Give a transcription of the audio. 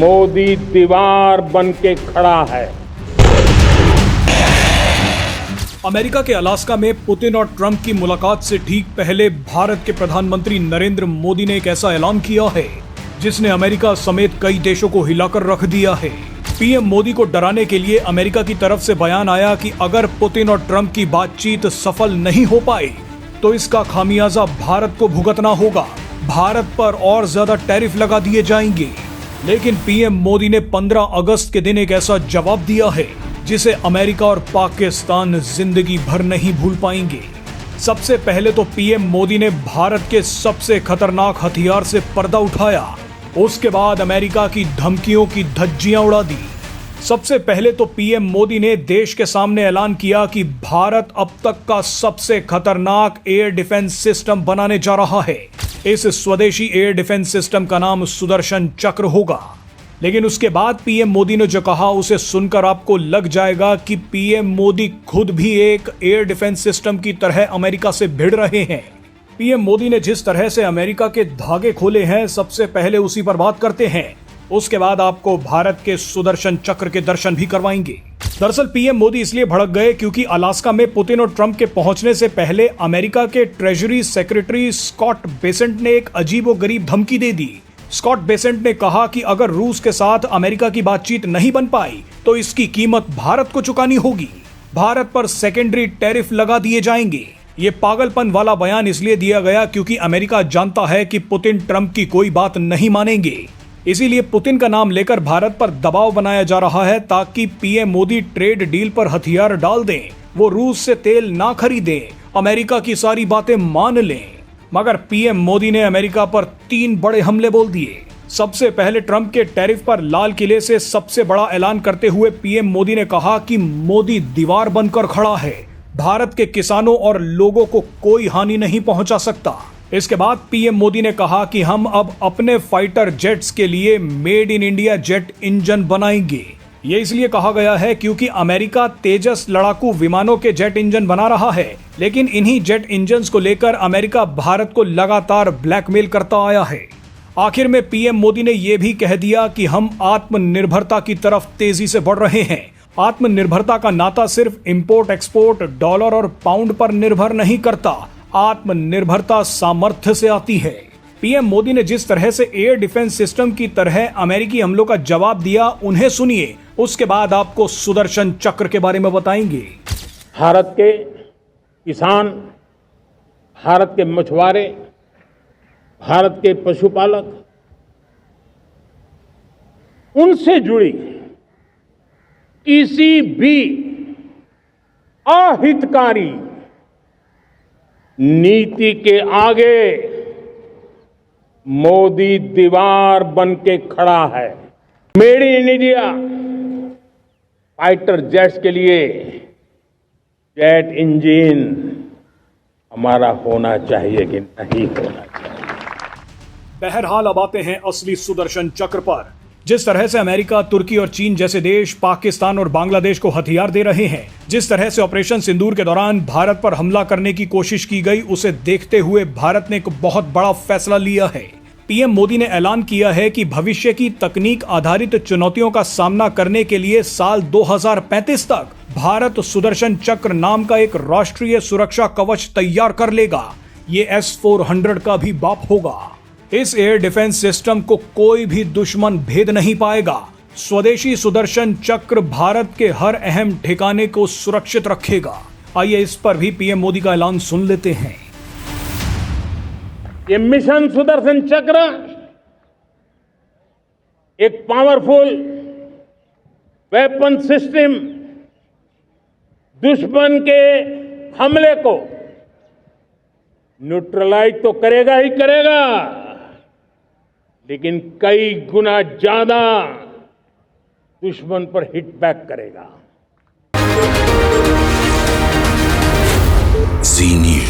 मोदी दीवार बन के खड़ा है। अमेरिका के अलास्का में पुतिन और ट्रंप की मुलाकात से ठीक पहले भारत के प्रधानमंत्री नरेंद्र मोदी ने एक ऐसा ऐलान किया है जिसने अमेरिका समेत कई देशों को हिलाकर रख दिया है। पीएम मोदी को डराने के लिए अमेरिका की तरफ से बयान आया कि अगर पुतिन और ट्रंप की बातचीत सफल नहीं हो पाई तो इसका खामियाजा भारत को भुगतना होगा। भारत पर और ज्यादा टैरिफ लगा दिए जाएंगे। लेकिन पीएम मोदी ने 15 अगस्त के दिन एक ऐसा जवाब दिया है जिसे अमेरिका और पाकिस्तान जिंदगी भर नहीं भूल पाएंगे। सबसे पहले तो पीएम मोदी ने भारत के सबसे खतरनाक हथियार से पर्दा उठाया। उसके बाद अमेरिका की धमकियों की धज्जियां उड़ा दी। सबसे पहले तो पीएम मोदी ने देश के सामने ऐलान किया कि भारत अब तक का सबसे खतरनाक एयर डिफेंस सिस्टम बनाने जा रहा है। इस स्वदेशी एयर डिफेंस सिस्टम का नाम सुदर्शन चक्र होगा। लेकिन उसके बाद पीएम मोदी ने जो कहा उसे सुनकर आपको लग जाएगा कि पीएम मोदी खुद भी एक एयर डिफेंस सिस्टम की तरह अमेरिका से भिड़ रहे हैं। पीएम मोदी ने जिस तरह से अमेरिका के धागे खोले हैं, सबसे पहले उसी पर बात करते हैं। उसके बाद आपको भारत के सुदर्शन चक्र के दर्शन भी करवाएंगे। दरअसल पीएम मोदी इसलिए भड़क गए क्योंकि अलास्का में पुतिन और ट्रंप के पहुंचने से पहले अमेरिका के ट्रेजरी सेक्रेटरी स्कॉट बेसेंट ने एक अजीबोगरीब धमकी दे दी। स्कॉट बेसेंट ने कहा कि अगर रूस के साथ अमेरिका की बातचीत नहीं बन पाई तो इसकी कीमत भारत को चुकानी होगी। भारत पर सेकेंडरी टैरिफ लगा दिए जाएंगे। ये पागलपन वाला बयान इसलिए दिया गया क्योंकि अमेरिका जानता है कि पुतिन ट्रंप की कोई बात नहीं मानेंगे। इसीलिए पुतिन का नाम लेकर भारत पर दबाव बनाया जा रहा है ताकि पीएम मोदी ट्रेड डील पर हथियार डाल दें, वो रूस से तेल ना खरीदें, अमेरिका की सारी बातें मान लें। मगर पीएम मोदी ने अमेरिका पर 3 बड़े हमले बोल दिए। सबसे पहले ट्रंप के टैरिफ पर लाल किले से सबसे बड़ा ऐलान करते हुए पीएम मोदी ने कहा कि मोदी दीवार बनकर खड़ा है, भारत के किसानों और लोगों को कोई हानि नहीं पहुंचा सकता। इसके बाद पीएम मोदी ने कहा कि हम अब अपने फाइटर जेट्स के लिए made in India jet engine बनाएंगे। ये इसलिए कहा गया है क्योंकि अमेरिका तेजस लड़ाकू विमानों के जेट इंजन बना रहा है, लेकिन इन्हीं जेट इंजन्स को लेकर अमेरिका भारत को लगातार ब्लैकमेल करता आया है। आखिर में पीएम मोदी ने यह भी कह दिया कि हम आत्मनिर्भरता की तरफ तेजी से बढ़ रहे हैं। आत्मनिर्भरता का नाता सिर्फ इंपोर्ट एक्सपोर्ट, डॉलर और पाउंड पर निर्भर नहीं करता। आत्मनिर्भरता सामर्थ्य से आती है। पीएम मोदी ने जिस तरह से एयर डिफेंस सिस्टम की तरह अमेरिकी हमलों का जवाब दिया, उन्हें सुनिए। उसके बाद आपको सुदर्शन चक्र के बारे में बताएंगे। भारत के किसान, भारत के मछुआरे, भारत के पशुपालक, उनसे जुड़ी किसी भी अहितकारी नीति के आगे मोदी दीवार बन के खड़ा है। Made in India fighter jets के लिए जेट इंजन हमारा होना चाहिए कि नहीं होना चाहिए। बहरहाल अब आते हैं असली सुदर्शन चक्र पर। जिस तरह से अमेरिका, तुर्की और चीन जैसे देश पाकिस्तान और बांग्लादेश को हथियार दे रहे हैं, जिस तरह से ऑपरेशन सिंदूर के दौरान भारत पर हमला करने की कोशिश की गई, उसे देखते हुए भारत ने एक बहुत बड़ा फैसला लिया है। पीएम मोदी ने ऐलान किया है कि भविष्य की तकनीक आधारित चुनौतियों का सामना करने के लिए साल 2035 तक भारत सुदर्शन चक्र नाम का एक राष्ट्रीय सुरक्षा कवच तैयार कर लेगा। ये S-400 का भी बाप होगा। इस एयर डिफेंस सिस्टम को कोई भी दुश्मन भेद नहीं पाएगा। स्वदेशी सुदर्शन चक्र भारत के हर अहम ठिकाने को सुरक्षित रखेगा। आइए इस पर भी पीएम मोदी का ऐलान सुन लेते हैं। ये मिशन सुदर्शन चक्र एक पावरफुल वेपन सिस्टम दुश्मन के हमले को न्यूट्रलाइज तो करेगा ही करेगा, लेकिन कई गुना ज्यादा दुश्मन पर हिट बैक करेगा। जी न्यूज़।